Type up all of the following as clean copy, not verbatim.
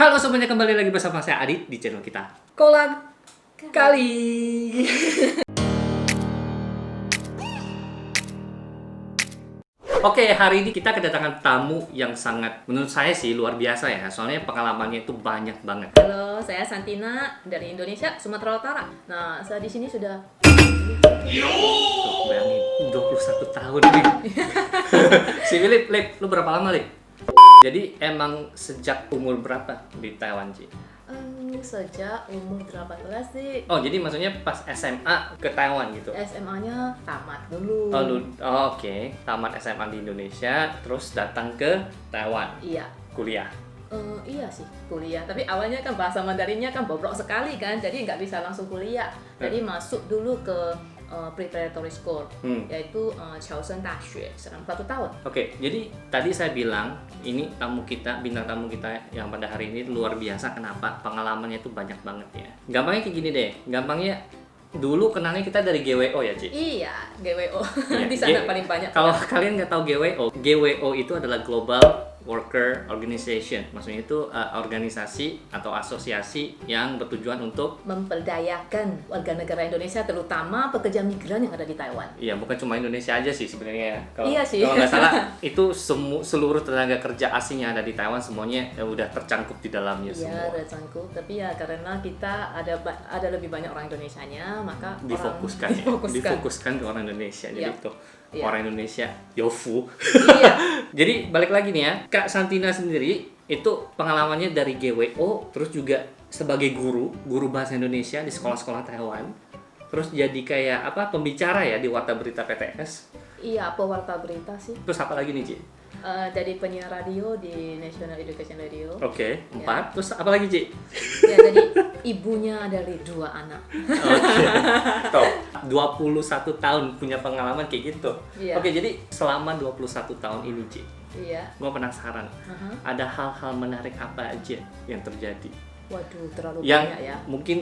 Halo semuanya, kembali lagi bersama saya Adit di channel kita Kolak kali. Oke, hari ini kita kedatangan tamu yang sangat, menurut saya sih luar biasa ya. Soalnya pengalamannya itu banyak banget. Halo, saya Santina dari Indonesia, Sumatera Utara. Nah, saya di sini sudah Tuh, bayangin, 21 tahun nih. Si Lip, lu berapa lama, Lip? Jadi emang sejak umur berapa di Taiwan, Ci? sejak umur 18 sih. Oh, jadi maksudnya pas SMA ke Taiwan gitu? SMA-nya tamat dulu. Oke. Tamat SMA di Indonesia, terus datang ke Taiwan Iya. kuliah. Iya sih, kuliah. Tapi awalnya kan bahasa Mandarinnya kan bobrok sekali kan, jadi nggak bisa langsung kuliah. Jadi masuk dulu ke preparatory school, yaitu Chaoseng Daxue, selama 1 tahun. Oke, jadi tadi saya bilang ini bintang tamu kita yang pada hari ini luar biasa. Kenapa? Pengalamannya itu banyak banget ya. Gampangnya kayak gini deh. Gampangnya dulu kenalnya kita dari GWO ya, Ci? Iya, GWO. Iya, Di sana paling banyak. Kalau kalian nggak tahu GWO itu adalah Global Worker Organization. Maksudnya itu organisasi atau asosiasi yang bertujuan untuk memperdayakan warga negara Indonesia, terutama pekerja migran yang ada di Taiwan. Iya, bukan cuma Indonesia aja sih sebenarnya. Iya sih. Kalau nggak salah, itu seluruh tenaga kerja asing yang ada di Taiwan semuanya udah tercangkup di dalamnya semua. Iya, tercangkup. Tapi ya karena kita ada lebih banyak orang Indonesianya, maka difokuskan ke orang Indonesia. Jadi Iya. itu Iya. orang Indonesia Yofu. Iya. Jadi balik lagi nih ya, Kak Santina sendiri itu pengalamannya dari GWO, terus juga sebagai guru bahasa Indonesia di sekolah-sekolah Taiwan. Terus jadi kayak pembicara ya di Warta Berita PTS. Iya, pewarta berita sih. Terus apa lagi nih, Ci? Jadi penyiar radio di National Education Radio. Oke, 4. Ya. Terus apa lagi, Ci? Ya, jadi ibunya dari 2 anak. Oke. Tuh, 21 tahun punya pengalaman kayak gitu. Iya. Oke, jadi selama 21 tahun ini, Ci, Iya. gue penasaran. Ada hal-hal menarik apa aja yang terjadi? Waduh, terlalu Yang banyak ya. mungkin,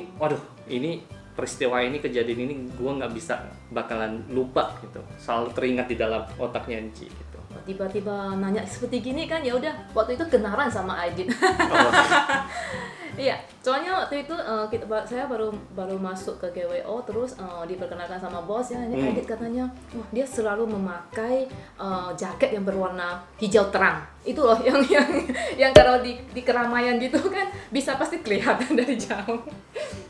ini peristiwa ini, kejadian ini gue nggak bisa bakalan lupa gitu. Selalu teringat di dalam otaknya Ci gitu. Tiba-tiba nanya seperti gini kan, ya udah waktu itu kenalan sama Aidit. Oh, Iya, soalnya waktu itu saya baru masuk ke GWO, terus diperkenalkan sama bos ya, ini Aidit katanya, wah dia selalu memakai jaket yang berwarna hijau terang. Itu loh yang kalau di keramaian gitu kan bisa pasti kelihatan dari jauh.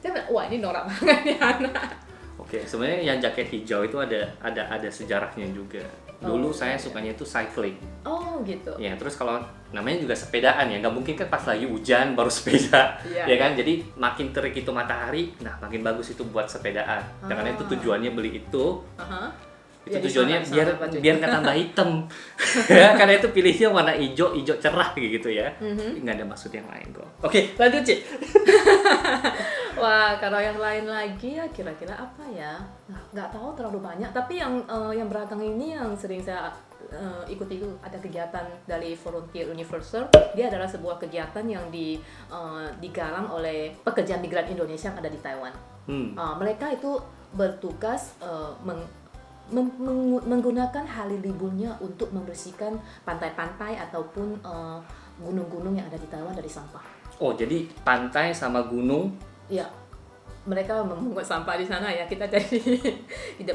Saya bilang, wah ini norak banget nih anak. Oke, sebenarnya yang jaket hijau itu ada sejarahnya juga. Dulu saya sukanya itu cycling. Oh gitu. Ya, terus kalau namanya juga sepedaan ya, nggak mungkin kan pas lagi hujan baru sepeda, Iya. ya kan? Jadi makin terik itu matahari, nah makin bagus itu buat sepedaan. Karena itu tujuannya beli itu, Aha. itu Ya, tujuannya di sana bajunya. biar nggak tambah hitam, ya, karena itu pilihnya warna hijau cerah kayak gitu ya. Nggak ada maksud yang lain kok. Oke, lanjut, Ci. Wah, kalau yang lain lagi ya kira-kira apa ya? Nah, nggak tahu terlalu banyak. Tapi yang belakang ini yang sering saya ikuti itu ada kegiatan dari Volunteer Universal. Dia adalah sebuah kegiatan yang digalang oleh pekerja migran Indonesia yang ada di Taiwan. Mereka itu bertugas menggunakan hari liburnya untuk membersihkan pantai-pantai ataupun gunung-gunung yang ada di Taiwan dari sampah. Oh, jadi pantai sama gunung. Ya, mereka memungut sampah di sana ya. Kita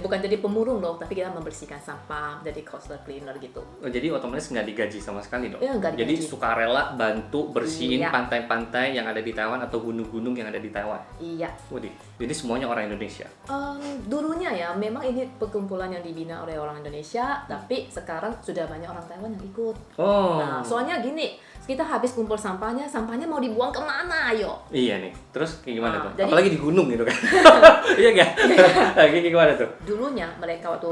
bukan jadi pemurung loh, tapi kita membersihkan sampah, jadi coastal cleaner gitu. Oh, jadi otomatis nggak digaji sama sekali dong? Ya, nggak Jadi digaji. sukarela bantu bersihin Iya. pantai-pantai yang ada di Taiwan atau gunung-gunung yang ada di Taiwan. Iya. Waduh, jadi semuanya orang Indonesia. Dulunya ya, memang ini perkumpulan yang dibina oleh orang Indonesia, tapi sekarang sudah banyak orang Taiwan yang ikut. Oh. Nah, soalnya gini, kita habis kumpul sampahnya mau dibuang kemana, ayo? Iya nih. Terus kayak gimana tuh? jadi- Apalagi di gunung gitu kan. Iya nggak? Kayak gimana tuh? Dulunya mereka waktu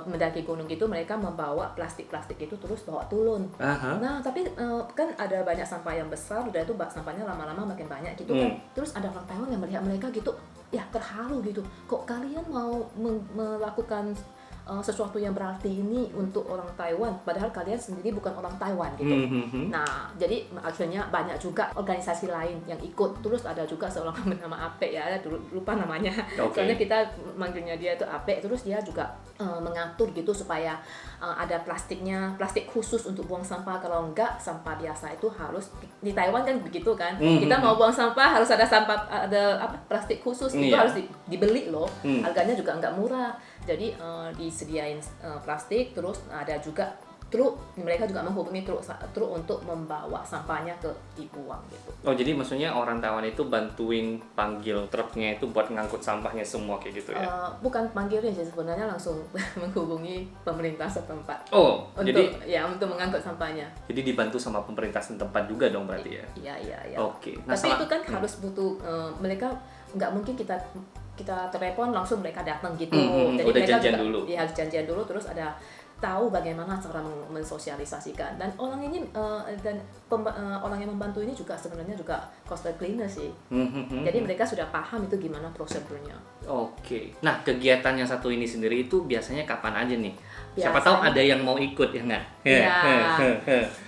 mendaki gunung itu mereka membawa plastik-plastik itu terus bawa turun. Aha. Nah, tapi kan ada banyak sampah yang besar, udah itu sampahnya lama-lama makin banyak gitu kan. Terus ada orang Taiwan yang melihat mereka gitu, ya terharu gitu. Kok kalian mau melakukan sesuatu yang berarti ini untuk orang Taiwan, padahal kalian sendiri bukan orang Taiwan gitu. Nah, jadi akhirnya banyak juga organisasi lain yang ikut. Terus ada juga seorang bernama Ape ya, dulu lupa namanya. Soalnya kita manggilnya dia itu Ape. Terus dia juga mengatur gitu supaya ada plastik khusus untuk buang sampah. Kalau enggak, sampah biasa itu harus di Taiwan kan begitu kan. Kita mau buang sampah harus ada plastik khusus, itu harus dibeli loh. Harganya juga enggak murah. Jadi disediain plastik, terus ada juga truk, mereka juga menghubungi truk untuk membawa sampahnya ke dibuang gitu. Oh, jadi maksudnya orang Taiwan itu bantuin panggil truknya itu buat ngangkut sampahnya semua kayak gitu ya? Bukan panggilnya sih, sebenarnya langsung menghubungi pemerintah setempat. Oh, untuk mengangkut sampahnya. Jadi dibantu sama pemerintah setempat juga dong berarti ya? Iya. Oke. Tapi itu kan harus butuh mereka nggak mungkin kita telepon langsung mereka datang gitu. Jadi udah mereka janjian juga, dulu. Ya harus janjian dulu, terus ada tahu bagaimana cara mensosialisasikan. Dan orang ini orang yang membantu ini juga sebenarnya juga coastal cleaner sih. Jadi mereka sudah paham itu gimana prosedurnya. Oke. Nah, kegiatan yang satu ini sendiri itu biasanya kapan aja nih? Siapa tahu ada yang mau ikut ya nggak? Iya.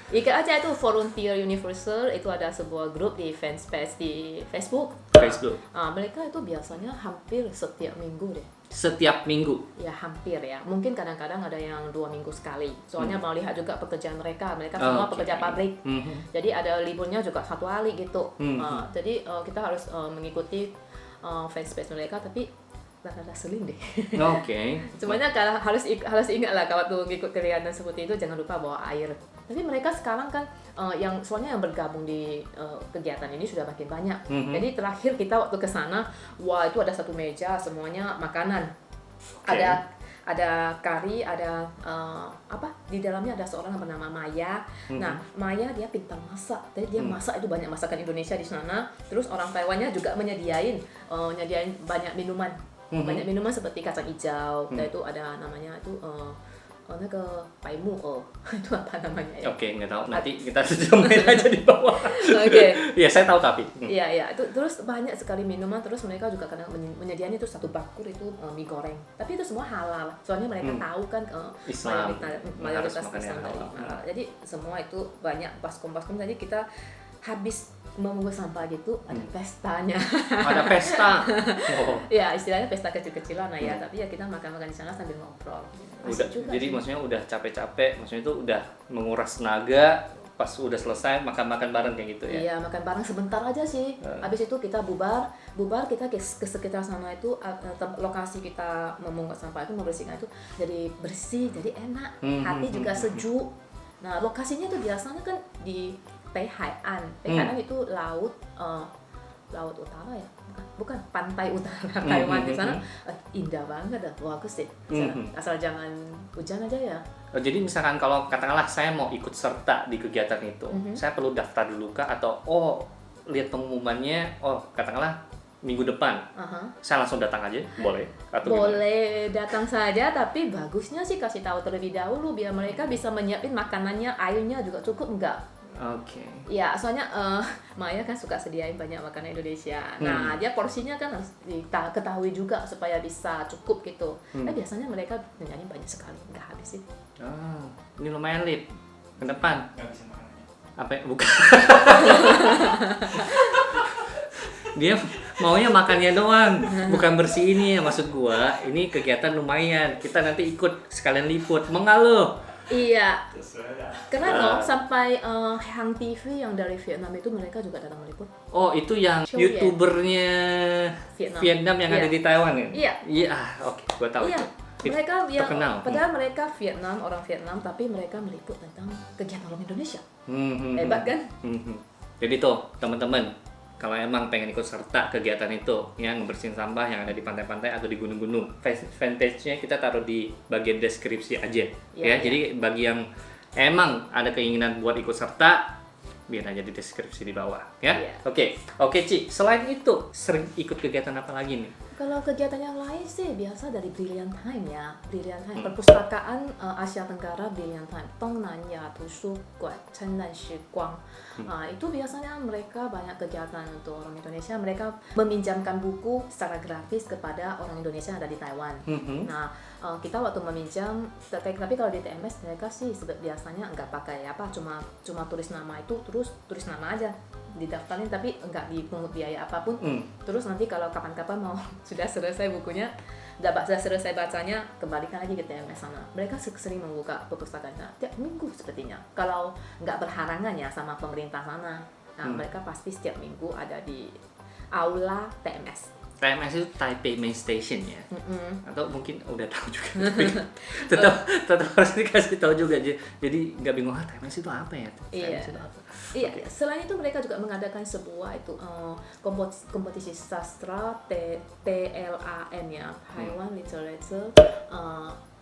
Ikut aja itu Volunteer Universal, itu ada sebuah grup di fanspace di Facebook. Mereka itu biasanya hampir setiap minggu deh. Setiap minggu? Ya hampir ya. Mungkin kadang-kadang ada yang 2 minggu sekali. Soalnya mau lihat juga pekerjaan mereka. Mereka semua pekerja pabrik. Jadi ada liburnya juga 1 hari gitu. Jadi kita harus mengikuti fanspace mereka, tapi rada seling deh. Oke. Sebenarnya harus ingat lah kalau waktu ngikut kegiatan seperti itu jangan lupa bawa air. Tapi mereka sekarang kan yang bergabung di kegiatan ini sudah makin banyak. Jadi terakhir kita waktu ke sana, wah itu ada 1 meja semuanya makanan. Ada kari, ada di dalamnya ada seorang yang bernama Maya. Nah, Maya dia pintar masak. Jadi dia masak itu banyak masakan Indonesia di sana. Terus orang Taiwannya juga nyediain banyak minuman. Banyak minuman seperti kacang hijau. Dan itu ada namanya itu ke paimu itu apa namanya ya? Oke, nggak tahu. Nanti kita main aja di bawah. Oke. Iya, saya tahu tapi. Iya. Itu terus banyak sekali minuman. Terus mereka juga kadang menyediakan itu 1 bakul itu mie goreng. Tapi itu semua halal. Soalnya mereka tahu kan mayoritas Islam halal. Jadi semua itu banyak baskom. Jadi kita habis memungut sampah gitu ada pestanya. Ada pesta. Ya istilahnya pesta kecil-kecilan lah ya. Tapi ya kita makan-makan di sana sambil ngobrol. Jadi maksudnya udah capek-capek, maksudnya itu udah menguras tenaga, pas udah selesai makan-makan bareng kayak gitu ya? Iya, makan bareng sebentar aja sih. Habis itu kita bubar kita ke sekitar sana itu lokasi kita memungut sampah itu, membersihkan itu jadi bersih, jadi enak, hati juga sejuk. Nah, lokasinya tuh biasanya kan di Peihaian itu laut utara ya. Bukan pantai utara Taiwan di sana. Indah banget dah, bagus deh. Asal jangan hujan aja ya. Jadi misalkan kalau katakanlah saya mau ikut serta di kegiatan itu, saya perlu daftar dulu kah atau lihat pengumumannya, katakanlah minggu depan, saya langsung datang aja, boleh? Atau boleh gimana? Datang saja, tapi bagusnya sih kasih tahu terlebih dahulu biar mereka bisa menyiapin makanannya, airnya juga cukup enggak? Oke. Ya, soalnya Maya kan suka sediain banyak makanan Indonesia. Nah, dia porsinya kan harus ketahui juga supaya bisa cukup gitu. Biasanya mereka nyanyi banyak sekali, nggak habis sih. Ini lumayan Lip. Ke depan. Nggak bisa makanannya. Apa? Bukan. Dia maunya makannya doang, bukan bersih ini ya maksud gua. Ini kegiatan lumayan. Kita nanti ikut sekalian liput. Mengaluh. Iya. Keren loh, sampai Hang TV yang dari Vietnam itu mereka juga datang meliput. Oh, itu yang YouTubernya Vietnam yang ada di Taiwan ya? Iya. Iya, oke, gua tahu itu. Mereka terkenal. Padahal mereka orang Vietnam, tapi mereka meliput tentang kegiatan orang Indonesia. Hebat kan? Jadi tuh, teman-teman, kalau emang pengen ikut serta kegiatan itu yang ngebersihin sampah yang ada di pantai-pantai atau di gunung-gunung, fanpage-nya kita taruh di bagian deskripsi aja ya. Jadi bagi yang emang ada keinginan buat ikut serta, biar aja di deskripsi di bawah ya. Oke Ci, selain itu sering ikut kegiatan apa lagi nih? Kalau kegiatan yang lain sih biasa dari Brilliant Time ya, Brilliant Time, perpustakaan Asia Tenggara Brilliant Time, Dongnanya Tusuguan, Chenlan Shiguang. Itu biasanya mereka banyak kegiatan untuk orang Indonesia, mereka meminjamkan buku secara gratis kepada orang Indonesia yang ada di Taiwan. Nah, kita waktu meminjam, tapi kalau di TMS mereka sih biasanya nggak pakai apa, cuma tulis nama itu, terus tulis nama aja, didaftarin tapi nggak dipungut biaya apapun. Terus nanti kalau kapan-kapan mau sudah selesai bukunya, sudah selesai bacanya, kembalikan lagi ke TMS sana. Mereka sering membuka perpustakaannya tiap minggu sepertinya. Kalau nggak berhalangan ya sama pemerintah sana. Nah, mereka pasti setiap minggu ada di aula TMS. TMS itu Taipei Main Station ya, atau mungkin udah tahu juga, tetap harus dikasih tahu juga, jadi nggak bingung TMS itu apa ya? TMS itu apa? Iya. Okay. Selain itu mereka juga mengadakan sebuah itu kompetisi sastra TLAN ya, Taiwan Literature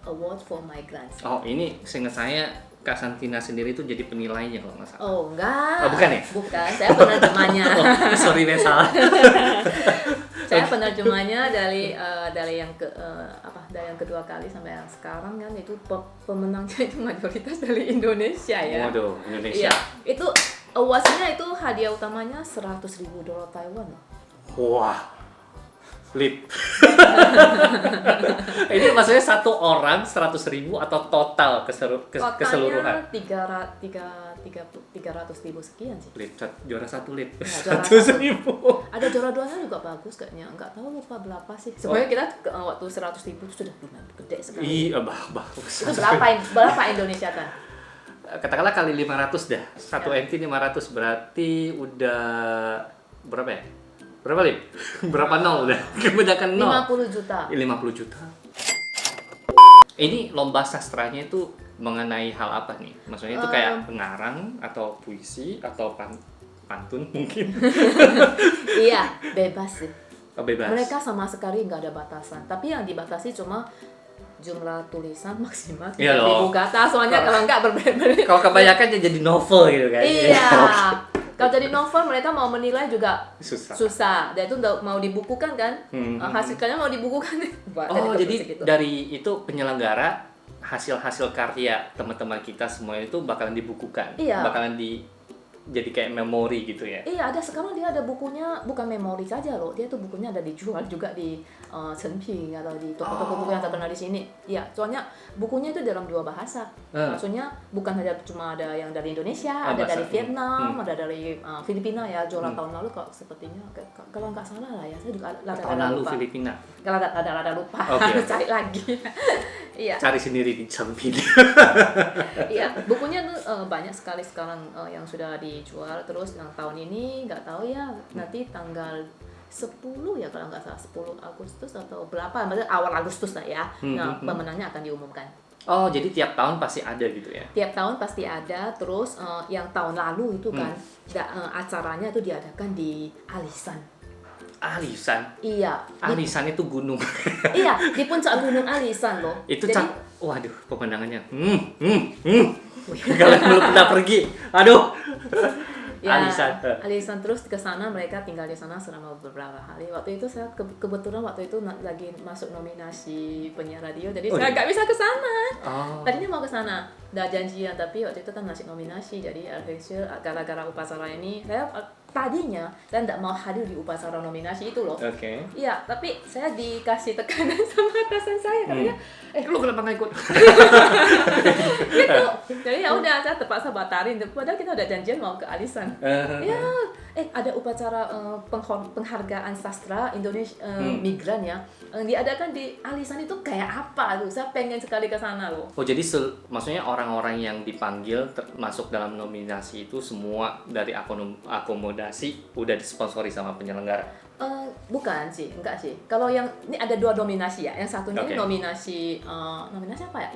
Award for Migrants. Oh, ini seingat saya Kak Santina sendiri itu jadi penilainya kalau nggak salah. Oh, enggak. Oh, bukan ya? Bukan, saya penerjemahnya. Sorry, salah. Saya penerjemahnya dari yang dari yang kedua kali sampai yang sekarang kan, itu pemenangnya itu mayoritas dari Indonesia ya. Waduh, Indonesia. Iya, itu awards-nya itu hadiah utamanya $100,000 Taiwan. Wah. Lip. Ini maksudnya satu orang 100.000 atau total keseluruhan? Totalnya 300.000 sekian sih. Lip, juara satu lip. Ya, 100.000. Ada juara duanya juga bagus kayaknya. Enggak tahu, lupa berapa sih. Sebenarnya kita waktu 100.000 itu sudah lumayan gede sekali. Iya, bagus. Itu berapa Indonesia kan? Katakanlah kali 500 dah. Satu NT 500 berarti udah berapa ya? Berapa Lip? Berapa nol udah? Kebanyakan nol. 50 juta. 50 juta. Ini lomba sastranya itu mengenai hal apa nih? Maksudnya itu kayak pengarang atau puisi atau pantun mungkin? Iya, bebas sih. Oh, bebas. Mereka sama sekali nggak ada batasan. Tapi yang dibatasi cuma jumlah tulisan maksimal 3.000 kata. Soalnya kalau nggak berbeda. Kalau kebanyakan jadi novel gitu kan? Iya. Kalau jadi novel mereka mau menilai juga susah. Dan itu mau dibukukan kan? Hasilnya mau dibukukan. Oh, jadi dari itu penyelenggara hasil-hasil karya teman-teman kita semua itu bakalan dibukukan. Iya. Bakalan jadi kayak memori gitu ya? Iya, ada sekarang dia ada bukunya, bukan memori saja loh. Dia tuh bukunya ada dijual juga di Chenping atau di toko-toko buku yang terkenal di sini. Iya, soalnya bukunya itu dalam 2 bahasa. Maksudnya bukan hanya cuma ada yang dari Indonesia, ada dari Vietnam, ada dari Filipina ya. Jualan tahun lalu kok sepertinya, kalau nggak salah lah ya. Saya juga tahun lalu Filipina. Kalau ada lupa, okay. Harus cari lagi. Iya. Cari sendiri di Chenping. Iya, bukunya tuh banyak sekali sekarang yang sudah dijual. Terus yang tahun ini nggak tahu ya, nanti tanggal 10 ya kalau nggak salah, 10 Agustus atau berapa, maksudnya awal Agustus lah ya. Nah, pemenangnya akan diumumkan. Oh, jadi tiap tahun pasti ada gitu ya? Tiap tahun pasti ada. Terus yang tahun lalu itu kan acaranya itu diadakan di Alisan. Alisan? Iya. Alisan itu gunung. Iya, di puncak gunung Alisan loh. Itu waduh, pemandangannya. Kalian belum pernah pergi. Aduh. Ya, Alisan terus ke sana, mereka tinggal di sana selama beberapa hari. Waktu itu saya kebetulan waktu itu lagi masuk nominasi penyiar radio, jadi saya nggak bisa ke sana. Tadinya mau ke sana, udah janjian, tapi waktu itu kan masih nominasi, jadi akhirnya gara-gara upacara ini saya tadinya saya nggak mau hadir di upacara nominasi itu loh. Oke. Iya, tapi saya dikasih tekanan sama atasan saya katanya, lu kenapa nggak ikut? gitu. Jadi ya udah, saya terpaksa batalin. Padahal kita udah janjian mau ke Alisan. Ya, ada upacara penghargaan sastra Indonesia migran ya. Diadakan di Alisan itu kayak apa tuh? Saya pengen sekali ke sana loh. Oh, jadi maksudnya orang-orang yang dipanggil masuk dalam nominasi itu semua dari akomodasi udah disponsori sama penyelenggara? Bukan sih, enggak sih. Kalau yang ini ada 2 nominasi ya. Yang satunya ini nominasi apa ya?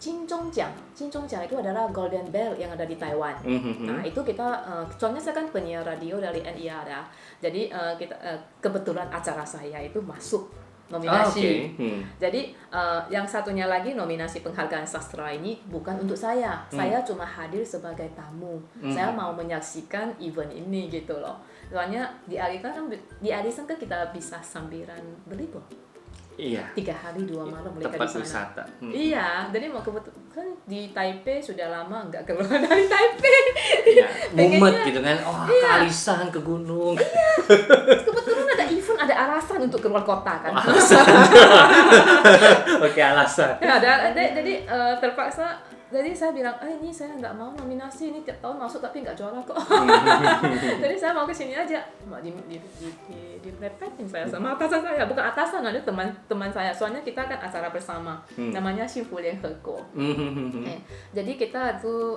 Cinzhongjiang itu adalah Golden Bell yang ada di Taiwan. Nah, itu kita soalnya saya kan penyiar radio dari NIA ya. Jadi kita kebetulan acara saya itu masuk nominasi. Oke. Jadi yang satunya lagi nominasi penghargaan sastra ini bukan untuk saya. Saya cuma hadir sebagai tamu. Saya mau menyaksikan event ini gitu loh. Soalnya di Arisan kan kita bisa sambilan berlibur. Iya. 3 hari 2 malam mereka Tempat di sana. wisata. Iya, jadi mau kan di Taipei sudah lama nggak keluar dari Taipei. Iya. Mumet Pengennya- gitu kan. Oh, Iya. ke Arisan, ke gunung. Kebetulan ada event, ada alasan untuk keluar kota kan. Oke, alasan. Ya, jadi terpaksa. Jadi saya bilang, ini saya nggak mau nominasi, ini tiap tahun masuk tapi nggak juara kok. Jadi saya mau ke sini aja. Mau diprepetin saya sama atasan saya, bukan atasan, ada teman saya. Soalnya kita kan acara bersama, namanya Xingfu Lianhego. Jadi kita tuh,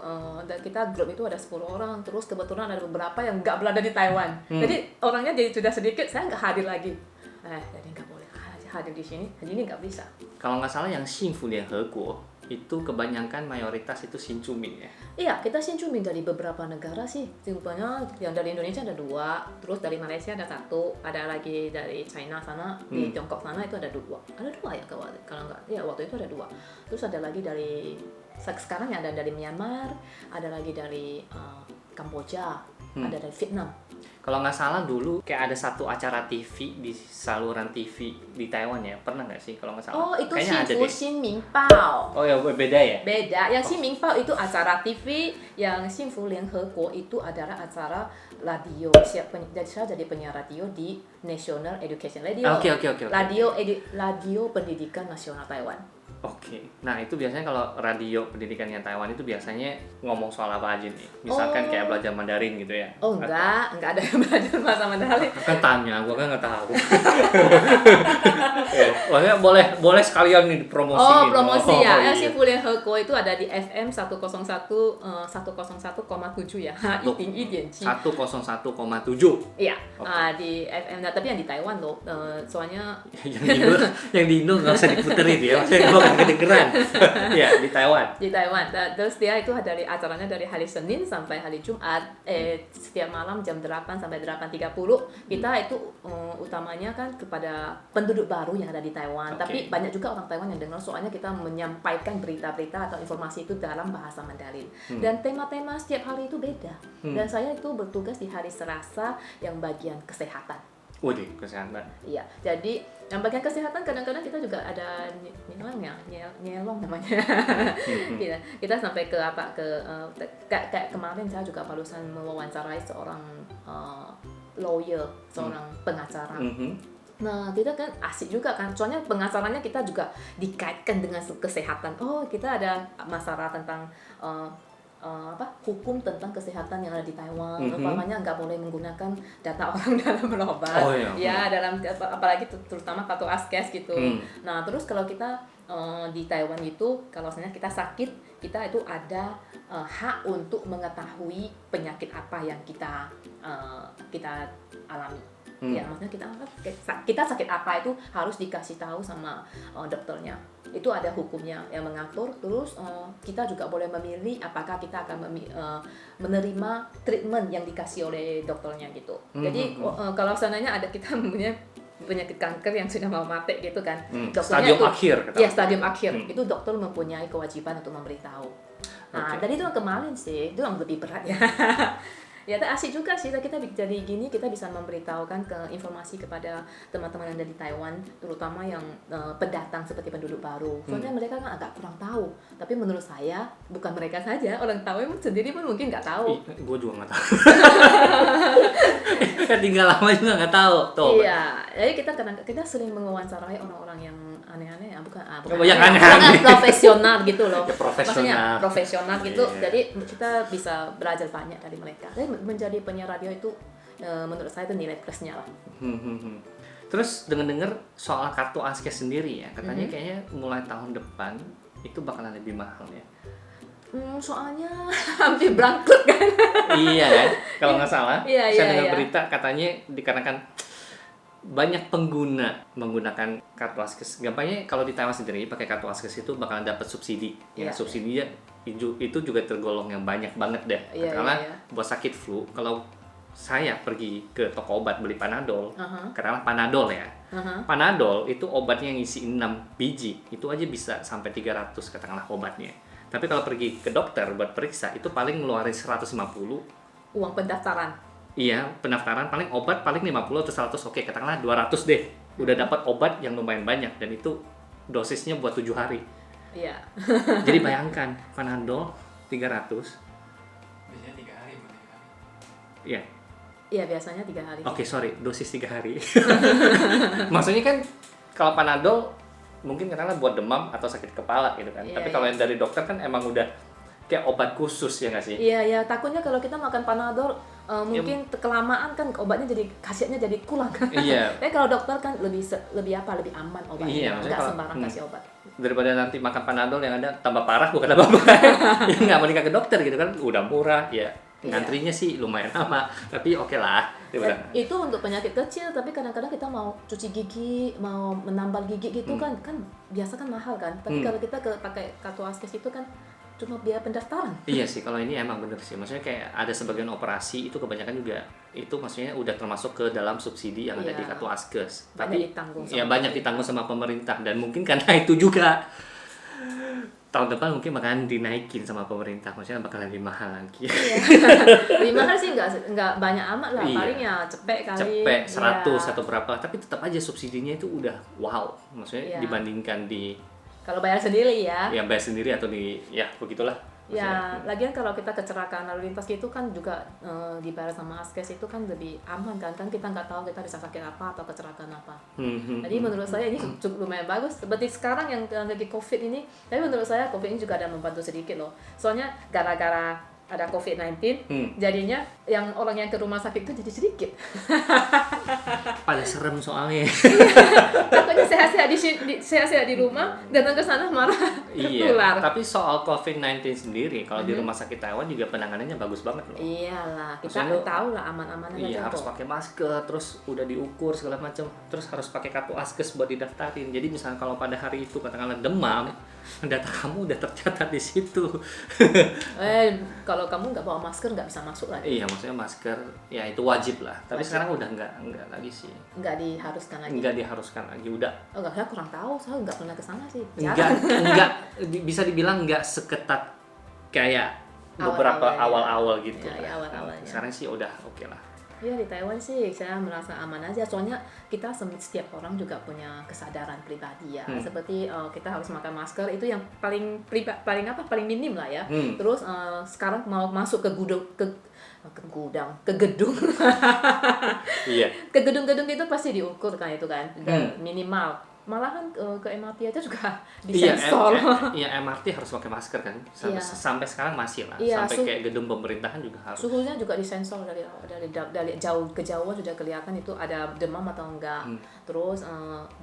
kita grup itu ada 10 orang, terus kebetulan ada beberapa yang nggak berada di Taiwan. Jadi orangnya jadi sudah sedikit, saya nggak hadir lagi. Jadi nggak boleh hadir di sini, jadi ini nggak bisa. Kalau nggak salah yang Xingfu Lianhego itu kebanyakan mayoritas itu Sincumin ya. Iya, kita Sincumin dari beberapa negara sih. Contohnya yang dari Indonesia ada 2, terus dari Malaysia ada 1, ada lagi dari China sana, di Tiongkok sana itu ada 2. Ada 2 ya kalau nggak, ya waktu itu ada 2. Terus ada lagi dari sekarang yang ada dari Myanmar, ada lagi dari Kamboja, ada dari Vietnam. Kalau nggak salah dulu kayak ada satu acara TV di saluran TV di Taiwan ya, pernah nggak sih kalau nggak salah? Oh, itu Kayaknya ada Xingfu deh. Xinmingbao. Oh ya, beda ya? Beda. Yang Xinmingbao itu acara TV, yang Xingfu Lianhego itu adalah acara radio. Jadi saya jadi penyiar radio di National Education Radio. Oke. Radio Pendidikan Nasional Taiwan. Oke. Nah, itu biasanya kalau radio pendidikannya Taiwan itu biasanya ngomong soal apa aja nih? Misalkan kayak belajar Mandarin gitu ya? Oh enggak ada yang belajar bahasa Mandarin. Kan tanya, gua kan nggak tahu. Makanya boleh sekalian nih dipromosiin. Promosi ya. iya. Xingfu Lianhego itu ada di FM 101,7 ya. HI 101,7. 101,7. Iya. Oke. Di FM, tapi yang di Taiwan loh. Soalnya yang di Indo nggak usah diputerin ya, maksudnya gua kan kedengeran. Ya, di Taiwan. di Taiwan. Terus dia itu dari acaranya dari hari Senin sampai hari Jumat, setiap malam jam 8 sampai 8.30. Kita itu utamanya kan kepada penduduk baru yang ada di Taiwan. Oke. Tapi banyak juga orang Taiwan yang dengar, soalnya kita menyampaikan berita-berita atau informasi itu dalam bahasa Mandarin. Dan tema-tema setiap hari itu beda. Dan saya itu bertugas di hari Selasa yang bagian kesehatan. Waduh, kesehatan. Iya, jadi yang bagian kesehatan kadang-kadang kita juga ada nyelong namanya. kita sampai ke kayak kemarin saya juga barusan mewawancarai seorang lawyer, seorang pengacara. Nah, kita kan asik juga kan, soalnya pengacaranya kita juga dikaitkan dengan kesehatan. Oh, kita ada masalah tentang hukum tentang kesehatan yang ada di Taiwan. Umpamanya nggak boleh menggunakan data orang dalam berobat. Oh, iya. Ya, dalam apalagi terutama kartu askes gitu. Nah, terus kalau kita di Taiwan itu, kalau misalnya kita sakit, kita itu ada hak untuk mengetahui penyakit apa yang kita alami. Ya, maksudnya kita sakit apa itu harus dikasih tahu sama dokternya. Itu ada hukumnya yang mengatur. Terus kita juga boleh memilih apakah kita akan menerima treatment yang dikasih oleh dokternya gitu. Jadi kalau seandainya ada kita mempunyai penyakit kanker yang sudah mau mati gitu kan, Stadium akhir. Ya, stadium akhir. Itu dokter mempunyai kewajiban untuk memberitahu. Nah, tadi itu yang kemarin sih, itu yang lebih berat ya. Ya, asik juga sih kita jadi gini, kita bisa memberitahukan informasi kepada teman-teman yang ada di Taiwan, terutama yang pendatang seperti penduduk baru. Soalnya mereka kan agak kurang tahu. Tapi menurut saya, bukan mereka saja, orang Taiwan sendiri pun mungkin nggak tahu. Gue juga nggak tahu. Tinggal lama juga nggak tahu. Tuh. Iya, jadi kita sering mewawancarai orang-orang yang aneh-aneh, bukan yang aneh-aneh. Profesional gitu loh. Ya, profesional. Maksudnya profesional gitu. Yeah. Jadi kita bisa belajar banyak dari mereka. Jadi menjadi penyiar radio itu menurut saya itu nilai plusnya lah. Terus dengar soal kartu askes sendiri ya, katanya kayaknya mulai tahun depan itu bakalan lebih mahal ya. Soalnya hampir bangkrut kan. Iya kan, kalau nggak salah. Saya dengar iya. berita katanya dikarenakan banyak pengguna menggunakan kartu askes. Gampangnya kalau di Taiwan sendiri pakai kartu askes itu bakalan dapat subsidi. Ya, subsidinya itu juga tergolong yang banyak banget deh. Karena buat sakit flu, kalau saya pergi ke toko obat beli Panadol, Aha. katakanlah Panadol ya. Aha. Panadol itu obatnya yang isi 6 biji, itu aja bisa sampai 300 katakanlah obatnya. Tapi kalau pergi ke dokter buat periksa, itu paling ngeluarin 150. Uang pendaftaran. Iya, pendaftaran paling obat paling 50 atau 100, oke katakanlah 200 deh. Udah dapat obat yang lumayan banyak, dan itu dosisnya buat 7 hari. Iya. Jadi bayangkan, Panadol 300. Biasanya 3 hari, bukan 3 hari. Iya. Iya, biasanya 3 hari. Oke, sorry, dosis 3 hari. Maksudnya kan kalau Panadol mungkin katakanlah buat demam atau sakit kepala gitu kan. Iya, Tapi kalau yang dari dokter kan emang udah kayak obat khusus ya nggak sih? Iya, ya takutnya kalau kita makan Panadol mungkin kelamaan kan obatnya jadi khasiatnya jadi kurang kan. Iya. Tapi kalau dokter kan lebih aman obatnya. Iya, maksudnya Nggak kalau- sembarang kasih obat. Daripada nanti makan Panadol yang ada tambah parah bukan tambah parah. Ya nggak mau ke dokter gitu kan, udah murah ya. Iya. Ngantrinya sih lumayan lama, tapi oke lah. Daripada- Itu untuk penyakit kecil, tapi kadang-kadang kita mau cuci gigi, mau menambal gigi gitu kan biasa kan mahal kan. Tapi kalau kita pakai kartu Askes itu kan cuma biaya pendaftaran. Iya sih, kalau ini emang bener sih. Maksudnya kayak ada sebagian operasi itu kebanyakan juga itu maksudnya udah termasuk ke dalam subsidi yang ada Iya. di kartu Askes. Banyak Tapi ditanggung sama ya banyak pemerintah. ditanggung sama pemerintah, dan mungkin karena itu juga tahun depan mungkin bakalan dinaikin sama pemerintah, maksudnya bakalan lebih mahal lagi. Iya. Lebih mahal sih nggak banyak amat lah, Iya. paling ya cepet kali. Cepet 100 Iya. atau berapa, tapi tetap aja subsidinya itu udah wow, maksudnya Iya. dibandingkan di Kalau bayar sendiri ya. yang bayar sendiri atau di ya begitulah. Ya, lagian kalau kita kecelakaan lalu lintas gitu kan juga dibayar sama Askes itu kan lebih aman kan kita nggak tahu kita bisa sakit apa atau kecelakaan apa. Jadi menurut saya ini cukup lumayan bagus. Seperti sekarang yang lagi COVID ini, tapi menurut saya COVID ini juga ada membantu sedikit loh. Soalnya gara-gara ada COVID-19, jadinya yang orang yang ke rumah sakit itu jadi sedikit. Pada serem soalnya. Takutnya sehat-sehat di rumah, datang ke sana marah Iya, tertular. tapi soal COVID-19 sendiri, kalau di rumah sakit Taiwan juga penanganannya bagus banget loh. Iyalah, kita Maksudnya lu- tahu lah aman-aman aja Iya, harus kok. pakai masker, terus udah diukur segala macam, terus harus pakai kartu Askes buat didaftarin. Jadi misalnya kalau pada hari itu katakanlah demam, data kamu udah tercatat di situ. Kalau kamu nggak bawa masker nggak bisa masuk lagi. Iya, maksudnya masker ya itu wajib lah. Tapi sekarang udah nggak lagi sih. Nggak diharuskan lagi. Nggak diharuskan lagi, udah Oh, nggak, saya kurang tahu, saya nggak pernah ke sana sih. nggak bisa dibilang nggak seketat kayak beberapa Awal-awalnya. awal-awal gitu. Ya, awal-awalnya. Sekarang sih udah oke lah. Ya di Taiwan sih saya merasa aman aja. Soalnya kita setiap orang juga punya kesadaran pribadi ya. Seperti kita harus makan masker itu yang paling paling minim lah ya. Terus sekarang mau masuk ke gedung Iya. ke gedung-gedung itu pasti diukur kan itu kan minimal. Malahan ke MRT aja juga Iya, disensor. iya MRT harus pakai masker kan. Iya. Sampai sekarang masih lah. Iya, Sampai kayak gedung pemerintahan juga harus. Suhunya juga disensor dari jauh kejauhan sudah kelihatan itu ada demam atau enggak. Terus